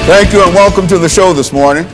Thank you and welcome to the show this morning.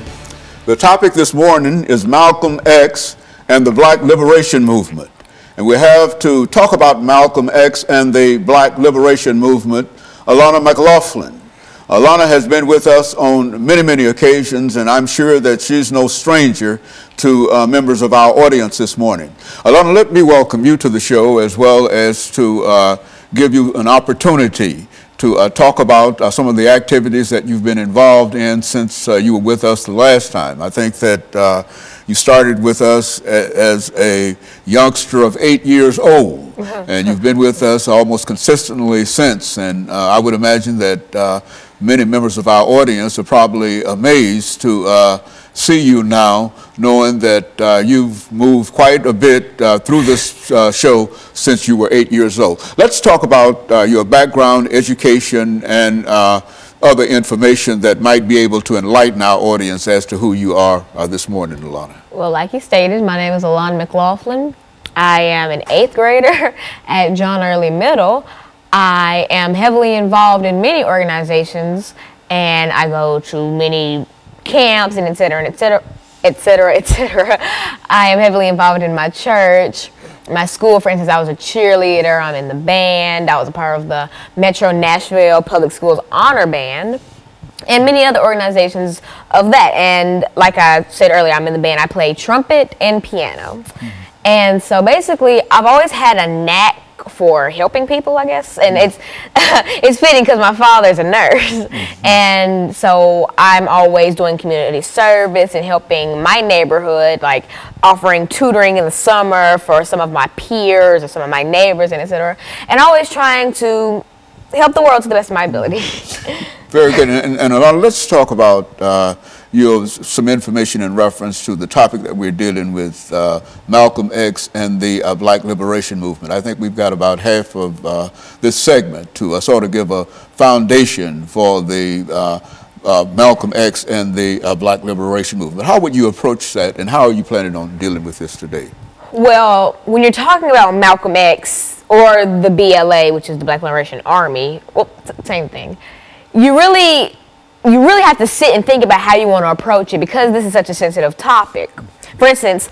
The topic this morning is Malcolm X and the Black Liberation Movement. And we have to talk about Malcolm X and the Black Liberation Movement, Alana McLaughlin. Alana has been with us on many occasions, and I'm sure that she's no stranger to members of our audience this morning. Alana, let me welcome you to the show, as well as to give you an opportunity to talk about some of the activities that you've been involved in since you were with us the last time. I think that you started with us as a youngster of 8 years old, and you've been with us almost consistently since. And I would imagine that many members of our audience are probably amazed to see you now, knowing that you've moved quite a bit through this show since you were 8 years old. Let's talk about your background, education, and other information that might be able to enlighten our audience as to who you are this morning, Alana. Well, like you stated, my name is Alana McLaughlin. I am an 8th grader at John Early Middle. I am heavily involved in many organizations, and I go to many camps and et cetera, et cetera, et cetera, et cetera. I am heavily involved in my church. My school, for instance, I was a cheerleader. I'm in the band. I was a part of the Metro Nashville Public Schools Honor Band and many other organizations of that. And like I said earlier, I'm in the band. I play trumpet and piano. And so basically, I've always had a knack for helping people, I guess, and it's fitting because my father's a nurse, and so I'm always doing community service and helping my neighborhood, like offering tutoring in the summer for some of my peers or some of my neighbors, and etc. And always trying to help the world to the best of my ability. Very good. And Alana, let's talk about some information in reference to the topic that we're dealing with, Malcolm X and the Black Liberation Movement. I think we've got about half of this segment to sort of give a foundation for the Malcolm X and the Black Liberation Movement. How would you approach that, and how are you planning on dealing with this today? Well, when you're talking about Malcolm X or the BLA, which is the Black Liberation Army, well, same thing, you really have to sit and think about how you want to approach it, because this is such a sensitive topic. For instance,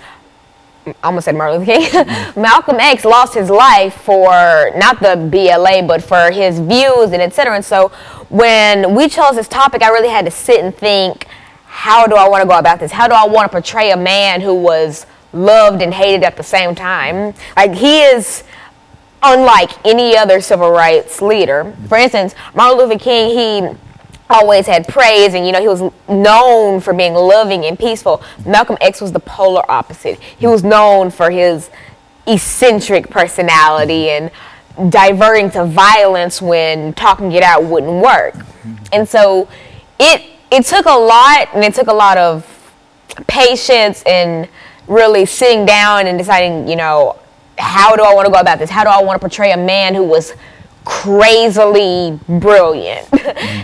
I almost said Martin Luther King. Malcolm X lost his life for not the BLA, but for his views and etc. And so when we chose this topic, I really had to sit and think, how do I want to go about this? How do I want to portray a man who was loved and hated at the same time? Like, he is unlike any other civil rights leader. For instance, Martin Luther King, he always had praise, and he was known for being loving and peaceful. Malcolm X was the polar opposite. He was known for his eccentric personality and diverting to violence when talking it out wouldn't work. And so it took a lot, and it took a lot of patience and really sitting down and deciding, how do I want to go about this? How do I want to portray a man who was crazily brilliant?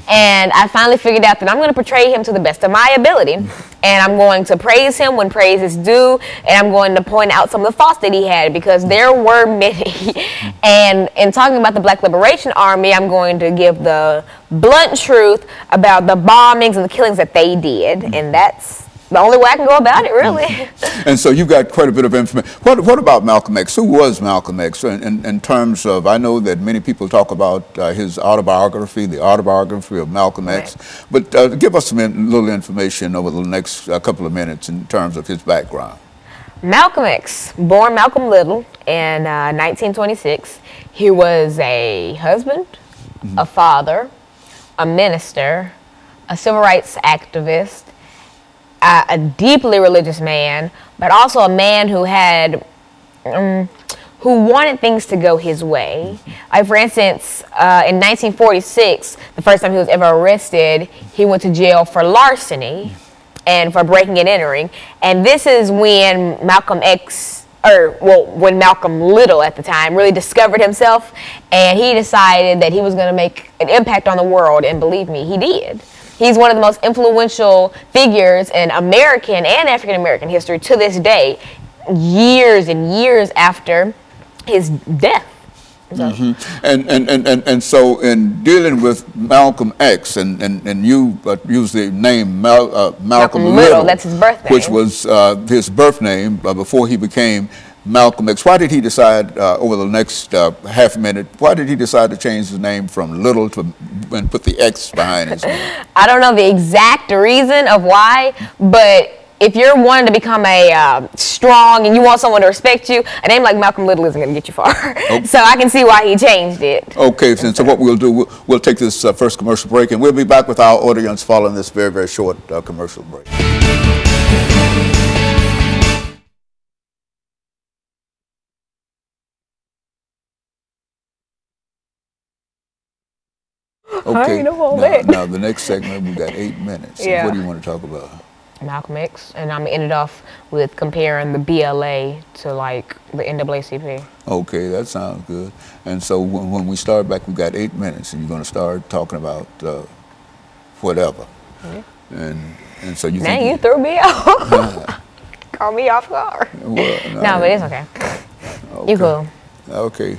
And I finally figured out that I'm going to portray him to the best of my ability, and I'm going to praise him when praise is due, and I'm going to point out some of the faults that he had, because there were many. And in talking about the Black Liberation Army, I'm going to give the blunt truth about the bombings and the killings that they did, and that's the only way I can go about it, really. And so you've got quite a bit of information. What about Malcolm X? Who was Malcolm X in terms of, I know that many people talk about his autobiography, the autobiography of Malcolm X, but give us some little information over the next couple of minutes in terms of his background. Malcolm X, born Malcolm Little in 1926. He was a husband, a father, a minister, a civil rights activist, a deeply religious man, but also a man who had, who wanted things to go his way. Like, for instance, in 1946, the first time he was ever arrested, he went to jail for larceny and for breaking and entering. And this is when Malcolm X, when Malcolm Little at the time really discovered himself, and he decided that he was going to make an impact on the world, and believe me, he did. He's one of the most influential figures in American and African American history to this day, years and years after his death. So. And so in dealing with Malcolm X, and you use the name Malcolm Little, that's his birth name, which was his birth name before he became Malcolm X. Why did he decide over the next half minute? Why did he decide to change his name from Little to and put the X behind his name? I don't know the exact reason of why, but if you're wanting to become a strong and you want someone to respect you, a name like Malcolm Little isn't going to get you far. Okay. So I can see why he changed it. Okay, so what we'll do, we'll take this first commercial break, and we'll be back with our audience following this very, very short commercial break. Okay, now the next segment, we've got 8 minutes. Yeah. What do you want to talk about? Malcolm X, and I'm ended off with comparing the BLA to like the NAACP. Okay, that sounds good. And so when we start back, we've got 8 minutes, and you're going to start talking about whatever. Yeah. And so you think you threw me off. Call me off guard. Well, no, but it's okay. You cool. Okay.